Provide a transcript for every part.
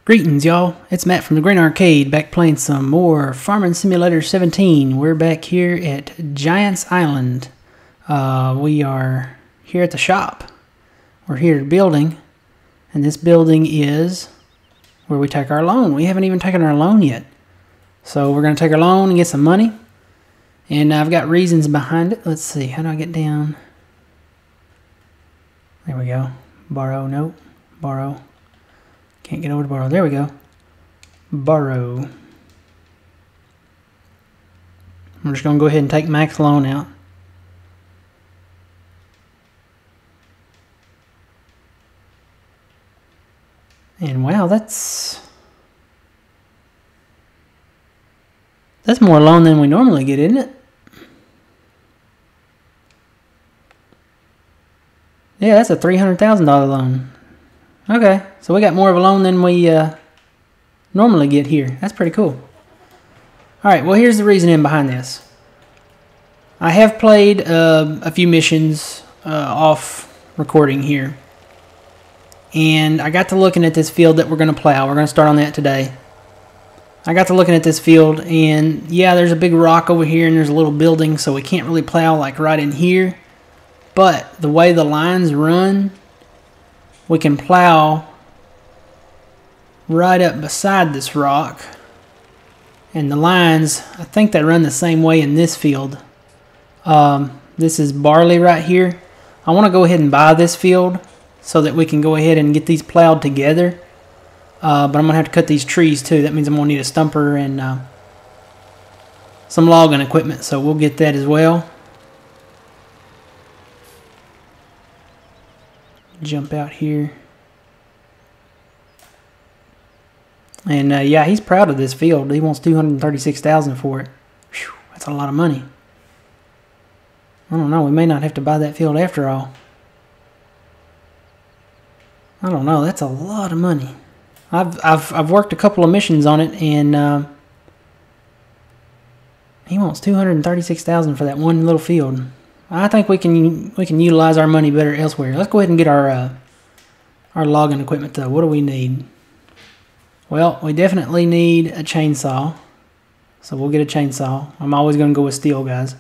Greetings, y'all. It's Matt from the Green Arcade, back playing some more Farming Simulator 17. We're back here at Giants Island. We are here at the shop. We're here at a building, and this building is where we take our loan. We haven't even taken our loan yet. So we're going to take our loan and get some money. And I've got reasons behind it. Let's see, how do I get down? There we go. Borrow, nope. Borrow. Can't get over to borrow. There we go. Borrow. I'm just going to go ahead and take max loan out. And wow, that's more loan than we normally get, isn't it? Yeah, that's a $300,000 loan. Okay, so we got more of a loan than we normally get here. That's pretty cool. Alright, well here's the reasoning behind this. I have played a few missions off recording here. And I got to looking at this field that we're going to plow. We're going to start on that today. I got to looking at this field, and yeah, there's a big rock over here and there's a little building, so we can't really plow like right in here. But the way the lines run, we can plow right up beside this rock. And the lines, I think they run the same way in this field. This is barley right here. I want to go ahead and buy this field so that we can go ahead and get these plowed together. But I'm going to have to cut these trees too. That means I'm going to need a stumper and some logging equipment. So we'll get that as well. Jump out here. And yeah, he's proud of this field. He wants $236,000 for it. Whew, that's a lot of money. I don't know, we may not have to buy that field after all. I don't know, that's a lot of money. I've worked a couple of missions on it, and he wants $236,000 for that one little field. I think we can utilize our money better elsewhere. Let's go ahead and get our logging equipment though. What do we need? Well, we definitely need a chainsaw, so we'll get a chainsaw. I'm always going to go with steel, guys.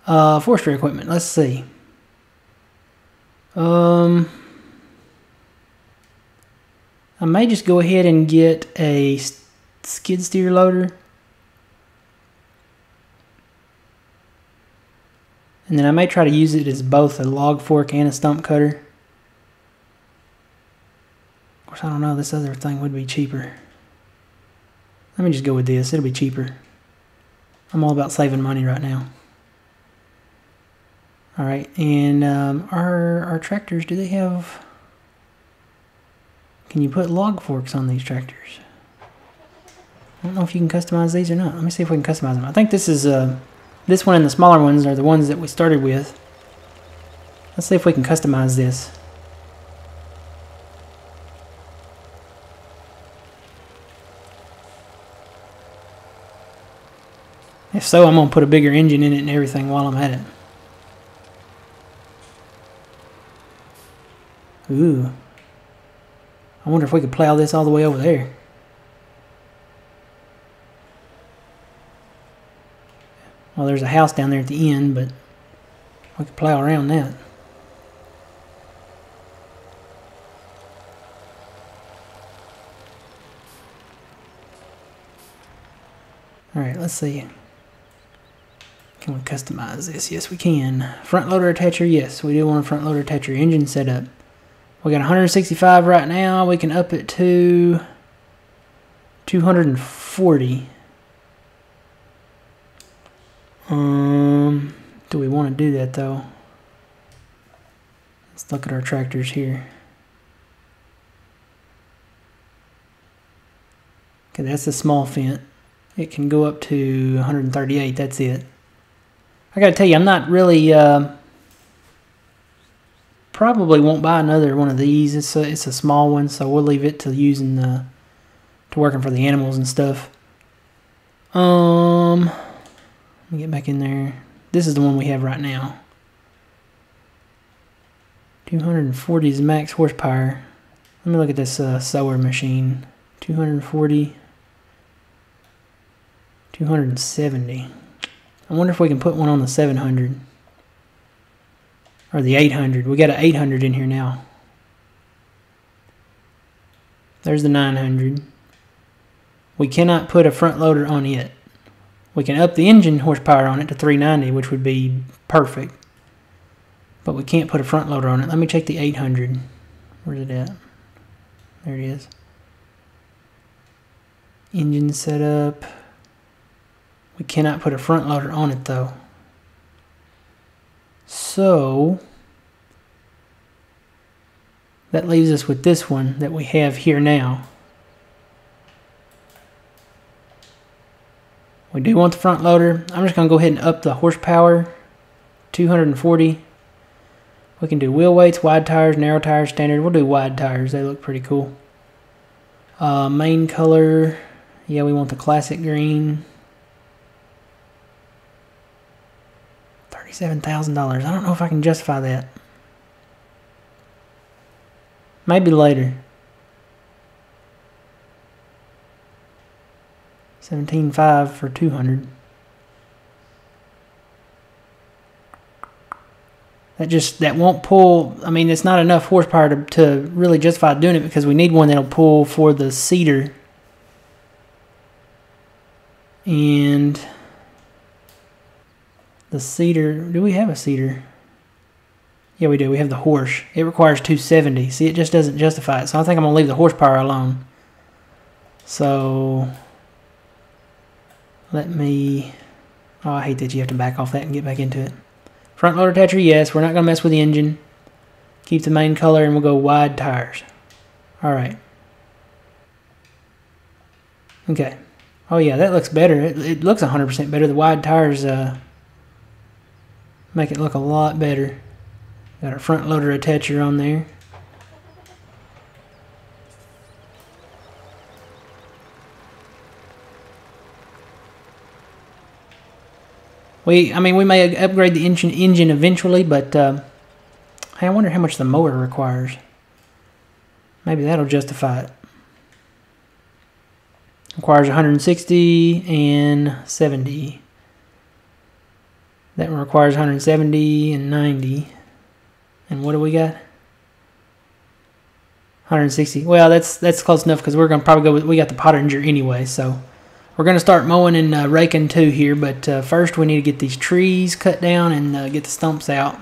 Forestry equipment. Let's see. I may just go ahead and get a skid steer loader. And then I may try to use it as both a log fork and a stump cutter. Of course, I don't know, this other thing would be cheaper. Let me just go with this, it'll be cheaper. I'm all about saving money right now. Alright, and our tractors, do they have... Can you put log forks on these tractors? I don't know if you can customize these or not. Let me see if we can customize them. I think this is... This one and the smaller ones are the ones that we started with. Let's see if we can customize this. If so, I'm going to put a bigger engine in it and everything while I'm at it. Ooh. I wonder if we could plow this all the way over there. Well, there's a house down there at the end, but we could plow around that. Alright, let's see. Can we customize this? Yes, we can. Front loader attacher, yes, we do want a front loader attacher. Engine setup. We got 165 right now. We can up it to 240. Do we want to do that though? Let's look at our tractors here. Okay, that's a small Fendt. It can go up to 138, that's it. I gotta tell you, I'm not really, probably won't buy another one of these. It's a small one, so we'll leave it to using to working for the animals and stuff. Let me get back in there. This is the one we have right now. 240 is max horsepower. Let me look at this sower machine. 240, 270. I wonder if we can put one on the 700 or the 800. We got an 800 in here now. There's the 900. We cannot put a front loader on it. We can up the engine horsepower on it to 390, which would be perfect. But we can't put a front loader on it. Let me check the 800. Where's it at? There it is. Engine setup. We cannot put a front loader on it though. So that leaves us with this one that we have here now. We do want the front loader. I'm just going to go ahead and up the horsepower. 240. We can do wheel weights, wide tires, narrow tires, standard. We'll do wide tires. They look pretty cool. Main color. Yeah, we want the classic green. $37,000. I don't know if I can justify that. Maybe later. 17.5 for 200. That won't pull. I mean, it's not enough horsepower to really justify doing it, because we need one that'll pull for the seeder. And the seeder, do we have a seeder? Yeah, we do. We have the horse. It requires 270. See, it just doesn't justify it. So I think I'm going to leave the horsepower alone. So let me... Oh, I hate that you have to back off that and get back into it. Front loader attacher, yes. We're not going to mess with the engine. Keep the main color, and we'll go wide tires. Alright. Okay. Oh yeah, that looks better. It looks 100% better. The wide tires make it look a lot better. Got our front loader attacher on there. We may upgrade the engine eventually, but hey, I wonder how much the motor requires. Maybe that'll justify it. Requires 160 and 70. That one requires 170 and 90. And what do we got? 160. Well, that's close enough, because we're gonna probably go with, we got the Pottinger anyway, so we're gonna start mowing and raking too here. But first we need to get these trees cut down and get the stumps out.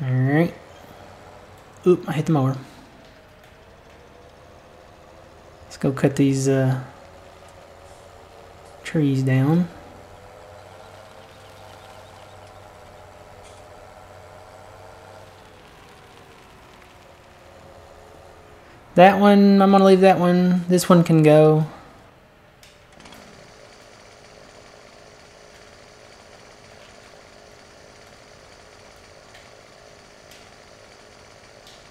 All right. Oop! I hit the mower. Let's go cut these trees down. That one, I'm going to leave that one. This one can go.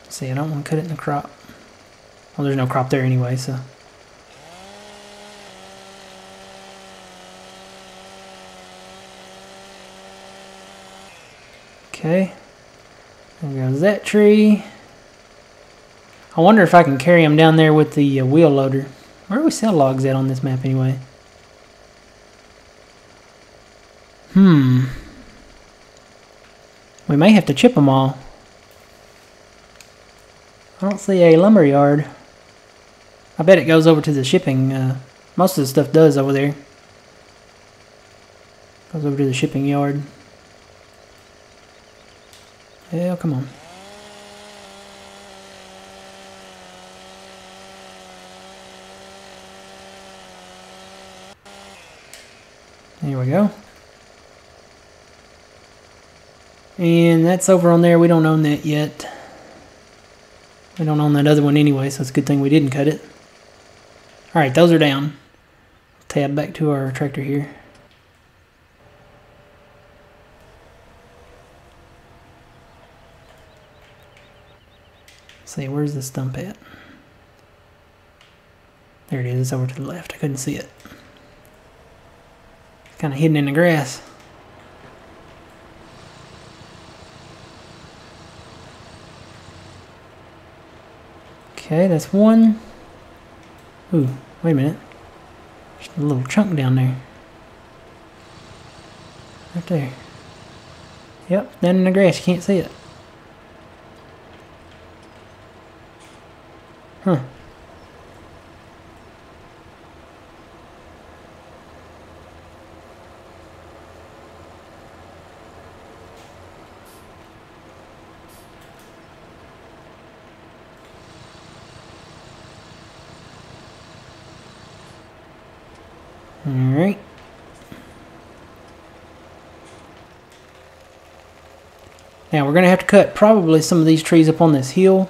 See, I don't want to cut it in the crop. Well, there's no crop there anyway, so. Okay. There goes that tree. I wonder if I can carry them down there with the wheel loader. Where do we sell logs at on this map anyway? We may have to chip them all. I don't see a lumber yard. I bet it goes over to the shipping. Most of the stuff does over there. Goes over to the shipping yard. Yeah, come on. There we go. And that's over on there. We don't own that yet. We don't own that other one anyway, so it's a good thing we didn't cut it. Alright, those are down. Tab back to our tractor here. Let's see, where's the stump at? There it is. It's over to the left. I couldn't see it. Kind of hidden in the grass. Okay, that's one. Ooh, wait a minute. Just a little chunk down there. Right there. Yep, down in the grass, you can't see it. Huh. Alright. Now we're going to have to cut probably some of these trees up on this hill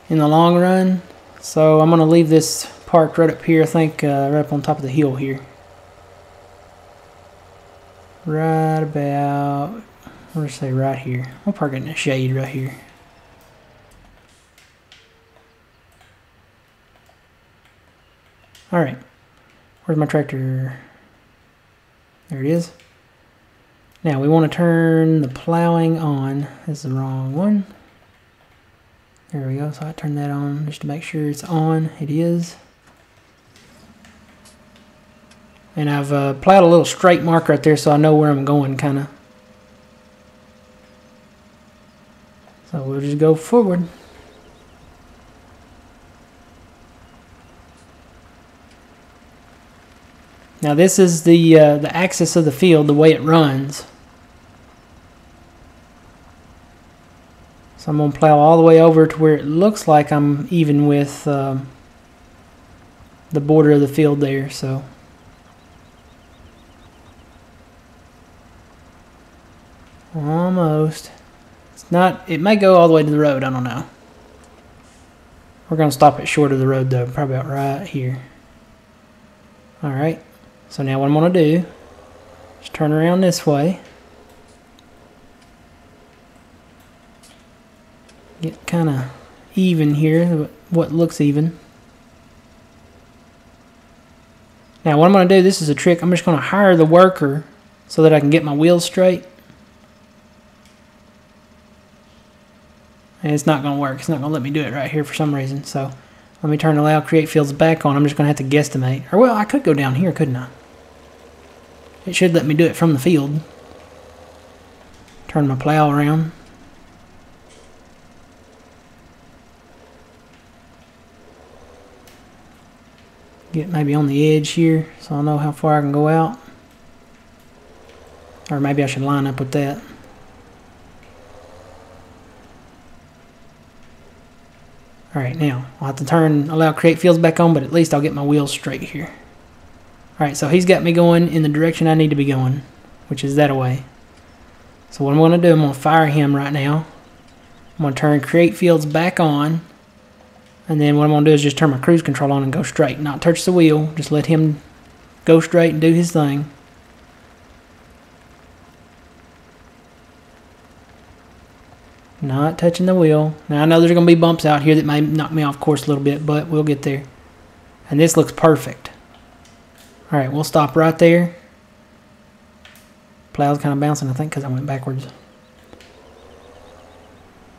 in the long run. So I'm going to leave this parked right up here, I think, right up on top of the hill here. Right about, we'll say right here. We'll park it in the shade right here. Alright, where's my tractor? There it is. Now we want to turn the plowing on. This is the wrong one. There we go, so I turn that on just to make sure it's on. It is. And I've plowed a little straight mark right there so I know where I'm going, kind of. So we'll just go forward. Now this is the axis of the field, the way it runs. So I'm going to plow all the way over to where it looks like I'm even with the border of the field there. So almost. It's not. It may go all the way to the road. I don't know. We're going to stop it short of the road though, probably about right here. All right. So now what I'm going to do is turn around this way. Get kind of even here, what looks even. Now what I'm going to do, this is a trick, I'm just going to hire the worker so that I can get my wheels straight. And it's not going to work, it's not going to let me do it right here for some reason. So let me turn Allow Create Fields back on. I'm just going to have to guesstimate. Or well, I could go down here, couldn't I? It should let me do it from the field. Turn my plow around. Get maybe on the edge here so I'll know how far I can go out. Or maybe I should line up with that. Alright, now I'll have to turn Allow Create Fields back on, but at least I'll get my wheels straight here. Alright, so he's got me going in the direction I need to be going, which is that way. So what I'm going to do, I'm going to fire him right now. I'm going to turn Create Fields back on. And then what I'm going to do is just turn my cruise control on and go straight. Not touch the wheel, just let him go straight and do his thing. Not touching the wheel. Now I know there's going to be bumps out here that may knock me off course a little bit, but we'll get there. And this looks perfect. Alright, we'll stop right there. Plow's kind of bouncing, I think, because I went backwards.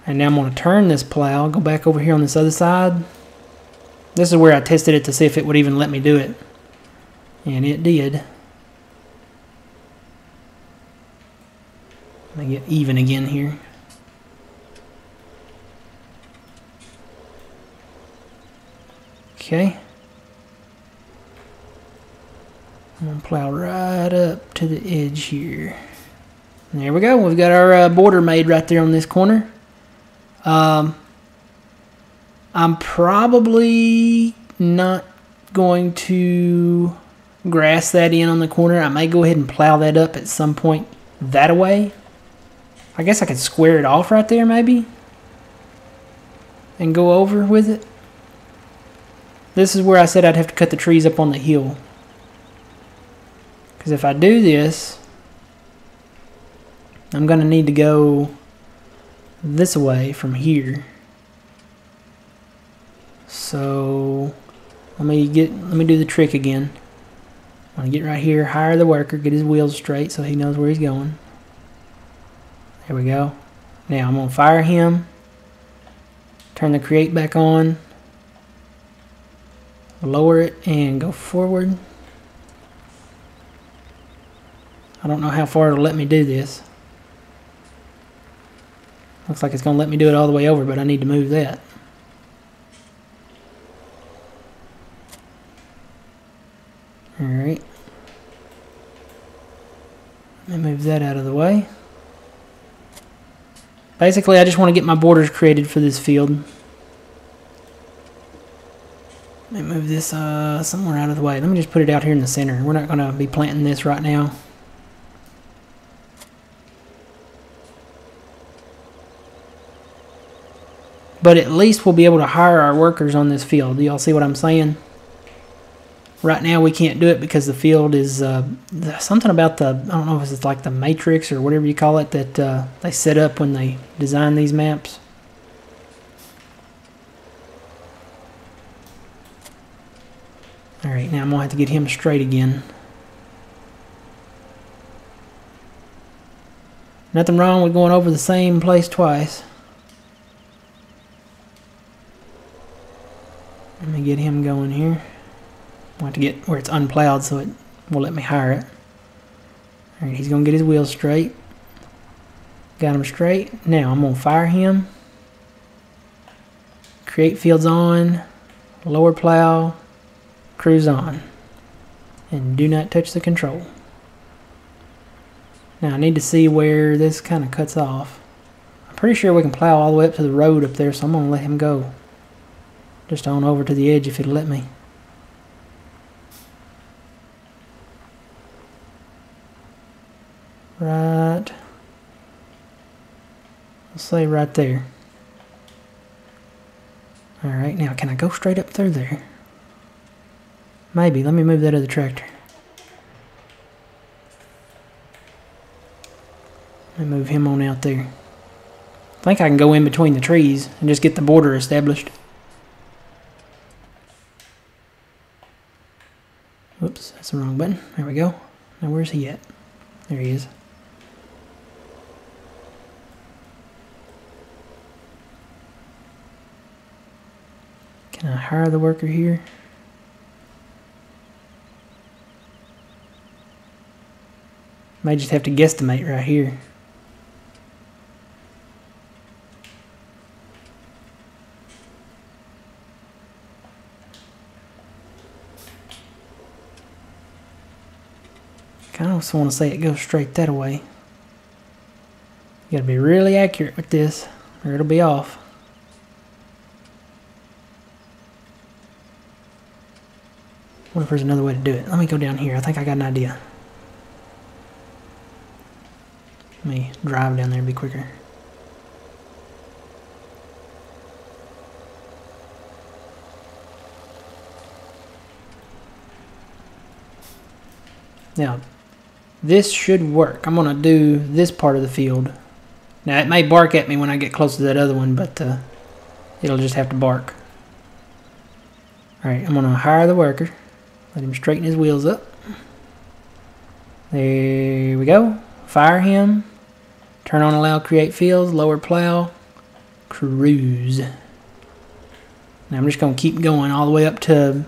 And now I'm going to turn this plow, go back over here on this other side. This is where I tested it to see if it would even let me do it. And it did. Let me get even again here. Okay. I'm going to plow right up to the edge here. And there we go. We've got our border made right there on this corner. I'm probably not going to grass that in on the corner. I may go ahead and plow that up at some point that way. I guess I could square it off right there maybe and go over with it. This is where I said I'd have to cut the trees up on the hill. Because if I do this, I'm going to need to go this way from here. So let me do the trick again. I'm going to get right here, hire the worker, get his wheels straight so he knows where he's going. There we go. Now I'm going to fire him. Turn the create back on. Lower it and go forward. I don't know how far it'll let me do this. Looks like it's going to let me do it all the way over, but I need to move that. Alright. Let me move that out of the way. Basically, I just want to get my borders created for this field. Let me move this somewhere out of the way. Let me just put it out here in the center. We're not going to be planting this right now. But at least we'll be able to hire our workers on this field. Do y'all see what I'm saying? Right now we can't do it because the field is something about the, I don't know if it's like the matrix or whatever you call it, that they set up when they design these maps. Alright, now I'm going to have to get him straight again. Nothing wrong with going over the same place twice. Let me get him going here. I want to get where it's unplowed so it will let me hire it. Alright, he's going to get his wheels straight. Got him straight. Now I'm going to fire him. Create fields on. Lower plow. Cruise on. And do not touch the control. Now I need to see where this kind of cuts off. I'm pretty sure we can plow all the way up to the road up there, so I'm going to let him go. Just on over to the edge if it'll let me. Right. Let's say right there. Alright, now can I go straight up through there? Maybe. Let me move that other tractor. Let me move him on out there. I think I can go in between the trees and just get the border established. Whoops, that's the wrong button. There we go. Now where's he at? There he is. Can I hire the worker here? May just have to guesstimate right here. I also want to say it goes straight that way. You gotta be really accurate with this, or it'll be off. What if there's another way to do it? Let me go down here. I think I got an idea. Let me drive down there and be quicker. Now, this should work. I'm going to do this part of the field. Now, it may bark at me when I get close to that other one, but it'll just have to bark. Alright, I'm going to hire the worker. Let him straighten his wheels up. There we go. Fire him. Turn on allow create fields. Lower plow. Cruise. Now, I'm just going to keep going all the way up to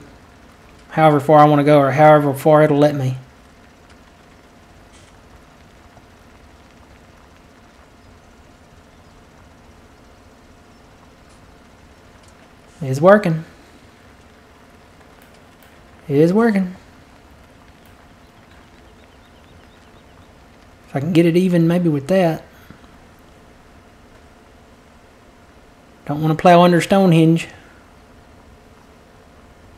however far I want to go, or however far it'll let me. It's working. It is working. If I can get it even maybe with that. Don't want to plow under Stonehenge.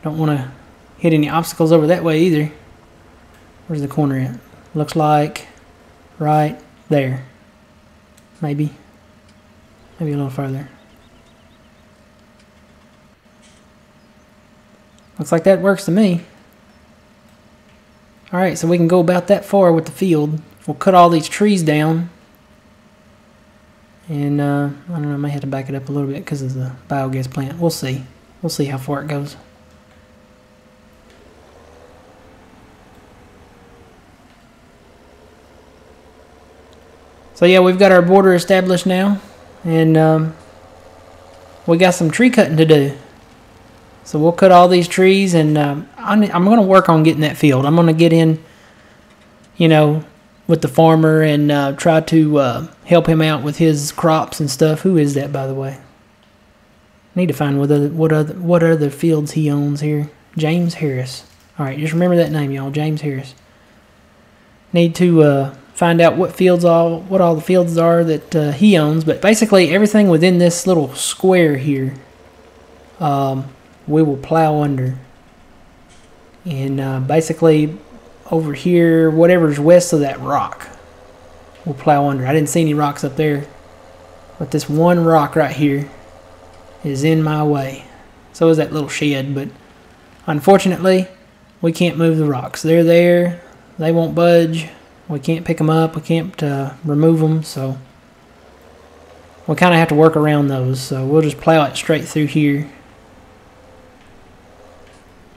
Don't want to hit any obstacles over that way either. Where's the corner at? Looks like right there. Maybe. Maybe a little farther. Looks like that works to me. Alright, so we can go about that far with the field. We'll cut all these trees down. And, I don't know, I may have to back it up a little bit because of the biogas plant. We'll see. We'll see how far it goes. So yeah, we've got our border established now. And, well, we got some tree cutting to do. So we'll cut all these trees, and I'm going to work on getting that field. I'm going to get in, you know, with the farmer and try to help him out with his crops and stuff. Who is that, by the way? Need to find what other fields he owns here. James Harris. All right, just remember that name, y'all. James Harris. Need to find out what all the fields are that he owns. But basically, everything within this little square here, we will plow under. And basically, over here, whatever's west of that rock, we'll plow under. I didn't see any rocks up there, but this one rock right here is in my way. So is that little shed, but unfortunately, we can't move the rocks. They're there. They won't budge. We can't pick them up. We can't remove them, so we kind of have to work around those. So we'll just plow it straight through here.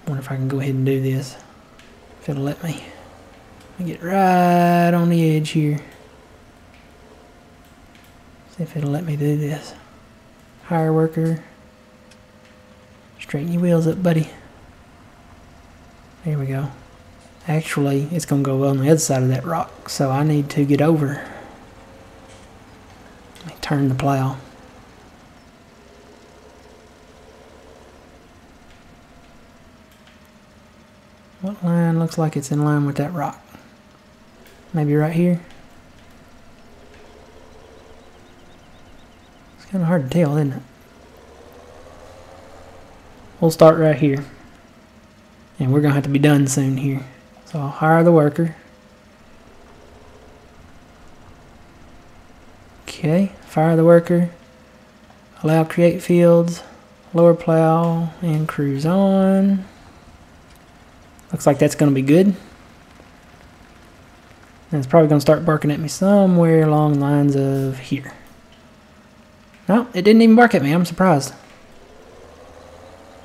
Wonder if I can go ahead and do this. If it'll let me. Let me get right on the edge here. See if it'll let me do this. Hire worker. Straighten your wheels up, buddy. There we go. Actually, it's going to go on the other side of that rock, so I need to get over. Let me turn the plow. What line looks like it's in line with that rock? Maybe right here? It's kind of hard to tell, isn't it? We'll start right here. And we're going to have to be done soon here. So I'll hire the worker. Okay, fire the worker. Allow create fields. Lower plow and cruise on. Looks like that's going to be good. And it's probably going to start barking at me somewhere along the lines of here. No, it didn't even bark at me. I'm surprised.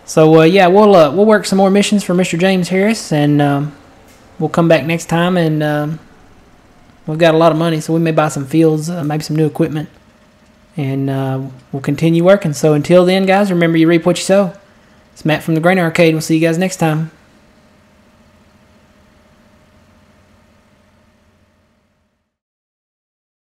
So yeah, we'll work some more missions for Mr. James Harris, and we'll come back next time, and we've got a lot of money, so we may buy some fields, maybe some new equipment, and we'll continue working. So until then, guys, remember you reap what you sow. It's Matt from the Grain Arcade. We'll see you guys next time.